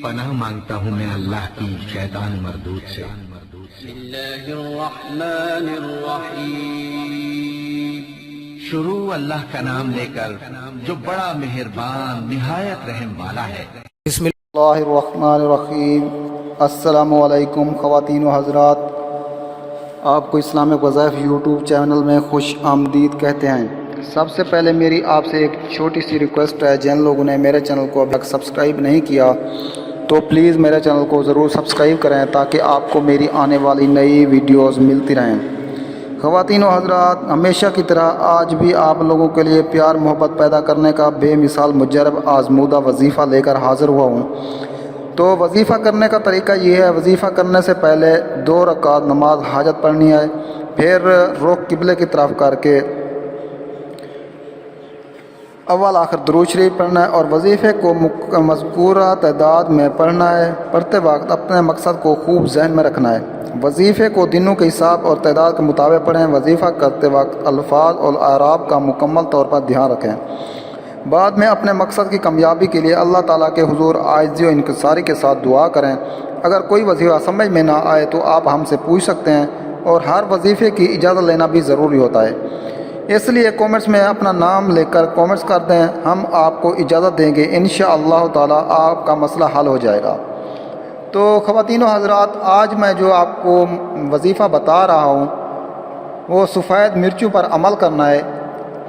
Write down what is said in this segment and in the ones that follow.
پناہ مانگتا ہوں میں اللہ کی شیطان مردود سے۔ بسم اللہ الرحمن الرحیم۔ شروع اللہ کا نام لے کر جو بڑا مہربان نہایت رحم والا ہے۔ بسم اللہ الرحمن الرحیم۔ السلام علیکم خواتین و حضرات، آپ کو اسلامک وظائف یوٹیوب چینل میں خوش آمدید کہتے ہیں۔ سب سے پہلے میری آپ سے ایک چھوٹی سی ریکویسٹ ہے، جن لوگوں نے میرے چینل کو ابھی تک سبسکرائب نہیں کیا تو پلیز میرے چینل کو ضرور سبسکرائب کریں تاکہ آپ کو میری آنے والی نئی ویڈیوز ملتی رہیں۔ خواتین و حضرات، ہمیشہ کی طرح آج بھی آپ لوگوں کے لیے پیار محبت پیدا کرنے کا بے مثال مجرب آزمودہ وظیفہ لے کر حاضر ہوا ہوں۔ تو وظیفہ کرنے کا طریقہ یہ ہے، وظیفہ کرنے سے پہلے 2 رکعت نماز حاجت پڑھنی ہے، پھر رخ قبلے کی طرف کر کے اول آخر درود شریف پڑھنا ہے اور وظیفے کو مذکورہ تعداد میں پڑھنا ہے۔ پڑھتے وقت اپنے مقصد کو خوب ذہن میں رکھنا ہے۔ وظیفے کو دنوں کے حساب اور تعداد کے مطابق پڑھیں۔ وظیفہ کرتے وقت الفاظ اور اعراب کا مکمل طور پر دھیان رکھیں۔ بعد میں اپنے مقصد کی کامیابی کے لیے اللہ تعالیٰ کے حضور عاجزی و انکساری کے ساتھ دعا کریں۔ اگر کوئی وظیفہ سمجھ میں نہ آئے تو آپ ہم سے پوچھ سکتے ہیں، اور ہر وظیفے کی اجازت لینا بھی ضروری ہوتا ہے، اس لیے کومنٹس میں اپنا نام لے کر کومنٹس کر دیں، ہم آپ کو اجازت دیں گے، انشاءاللہ تعالیٰ آپ کا مسئلہ حل ہو جائے گا۔ تو خواتین و حضرات، آج میں جو آپ کو وظیفہ بتا رہا ہوں وہ سفید مرچوں پر عمل کرنا ہے۔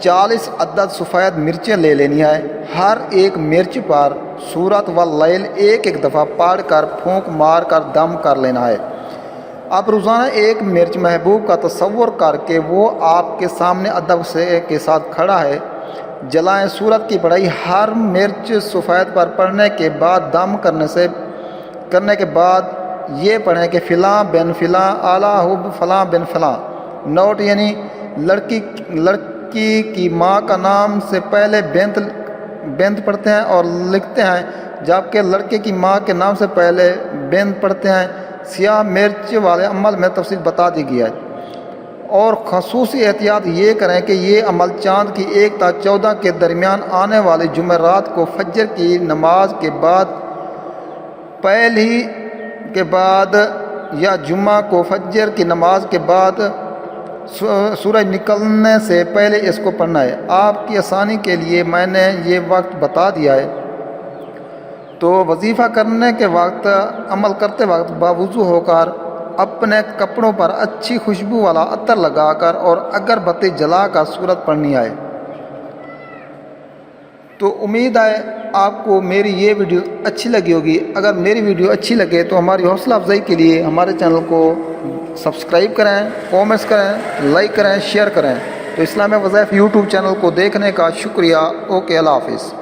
40 عدد سفید مرچیں لے لینی ہے، ہر ایک مرچ پر سورۃ واللیل ایک دفعہ پڑھ کر پھونک مار کر دم کر لینا ہے۔ اب روزانہ ایک مرچ محبوب کا تصور کر کے وہ آپ کے سامنے ادب کے ساتھ کھڑا ہے، جلائیں۔ سورت کی پڑھائی ہر مرچ سفید پر پڑھنے کے بعد دم کرنے کے بعد یہ پڑھیں کہ فلاں بن فلاں اعلیٰ حب فلاں بن فلاں۔ نوٹ یعنی لڑکی کی ماں کا نام سے پہلے بنت پڑھتے ہیں اور لکھتے ہیں، جبکہ لڑکے کی ماں کے نام سے پہلے بنت پڑھتے ہیں۔ سیاہ مرچ والے عمل میں تفصیل بتا دی گئی ہے، اور خصوصی احتیاط یہ کریں کہ یہ عمل چاند کی 1 تا 14 کے درمیان آنے والے جمعرات کو فجر کی نماز کے بعد یا جمعہ کو فجر کی نماز کے بعد سورج نکلنے سے پہلے اس کو پڑھنا ہے۔ آپ کی آسانی کے لیے میں نے یہ وقت بتا دیا ہے۔ تو وظیفہ کرنے کے وقت عمل کرتے وقت باوضو ہو کر اپنے کپڑوں پر اچھی خوشبو والا عطر لگا کر اور اگربتی جلا کر سورت پڑھنی ہے۔ تو امید ہے آپ کو میری یہ ویڈیو اچھی لگی ہوگی۔ اگر میری ویڈیو اچھی لگے تو ہماری حوصلہ افزائی کے لیے ہمارے چینل کو سبسکرائب کریں، کومنٹس کریں، لائک کریں، شیئر کریں۔ تو اسلامی وظائف یوٹیوب چینل کو دیکھنے کا شکریہ۔ اوکے، اللہ حافظ۔